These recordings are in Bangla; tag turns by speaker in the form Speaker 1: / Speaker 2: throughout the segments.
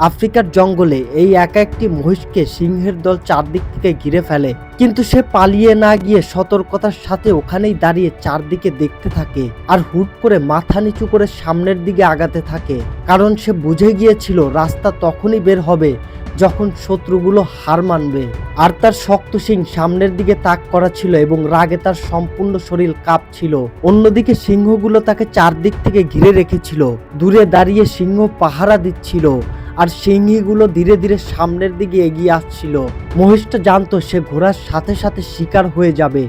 Speaker 1: আফ্রিকার জঙ্গলে এই একা একটি মহিষকে সিংহের দল চারদিক থেকে ঘিরে ফেলে, কিন্তু সে পালিয়ে না গিয়ে সতর্কতার সাথে ওখানেই দাঁড়িয়ে চারদিকে দেখতে থাকে আর হুট করে মাথা নিচু করে সামনের দিকে আগাতে থাকে, কারণ সে বুঝে গিয়েছিল রাস্তা তখনই বের হবে যখন শত্রুগুলো হার মানবে। আর তার শক্ত শিং সামনের দিকে তাক করা ছিল এবং রাগে তার সম্পূর্ণ শরীর কাঁপছিল। অন্যদিকে সিংহগুলো তাকে চারদিক থেকে ঘিরে রেখেছিল, দূরে দাঁড়িয়ে সিংহ পাহারা দিচ্ছিল আর সিংহীগুলো ধীরে ধীরে সামনের দিকে এগিয়ে আসছিল। মহিষটা জানতো সে ঘোড়ার সাথে সাথে শিকার হয়ে যাবে,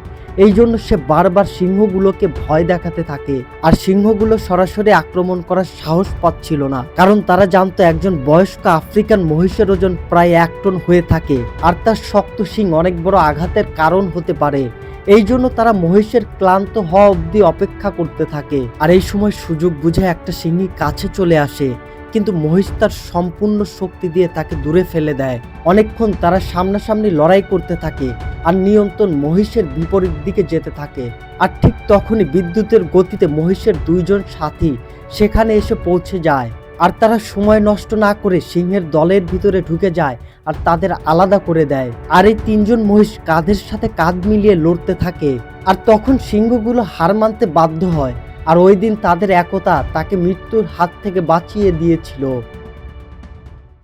Speaker 1: এই জন্য সে বারবার সিংহগুলোকে ভয় দেখাতে থাকে। আর সিংহগুলো সরাসরি আক্রমণ করার সাহস পাচ্ছিল না, কারণ তারা জানতো একজন বয়স্ক আফ্রিকান মহিষের ওজন প্রায় 1 টন হয়ে থাকে আর তার শক্ত শিং অনেক বড় আঘাতের কারণ হতে পারে। এই জন্য তারা মহিষের ক্লান্ত হওয়া অবধি অপেক্ষা করতে থাকে। আর এই সময় সুযোগ বুঝে একটা সিংহী কাছে চলে আসে, কিন্তু মহিষ তার সম্পূর্ণ শক্তি দিয়ে তাকে দূরে ফেলে দেয়। অনেকক্ষণ তারা সামনাসামনি লড়াই করতে থাকে আর নিয়ন্ত্রণ মহিষের বিপরীত দিকে যেতে থাকে। আর ঠিক তখনই বিদ্যুতের গতিতে মহিষের 2 জন সাথী সেখানে এসে পৌঁছে যায়। আর তারা সময় নষ্ট না করে সিংহের দলের ভিতরে ঢুকে যায় আর তাদের আলাদা করে দেয়। আর এই 3 জন মহিষ কাঁধের সাথে কাঁধ মিলিয়ে লড়তে থাকে। আর তখন সিংহগুলো হার মানতে বাধ্য হয়। আর ওই দিন তাদের একতা তাকে মৃত্যুর হাত থেকে বাঁচিয়ে দিয়েছিল।